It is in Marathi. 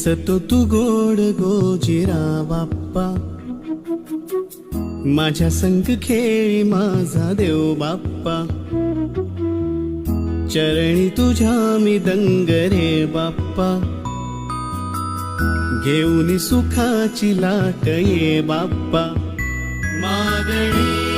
दिसतो तू गोड गोजिरा बाप्पा, माझ्या संग खेळी माझा देव बाप्पा, चरणी तुझ्या मी दंग रे बाप्पा, घेऊन सुखाची लाट ये बाप्पा, मागणी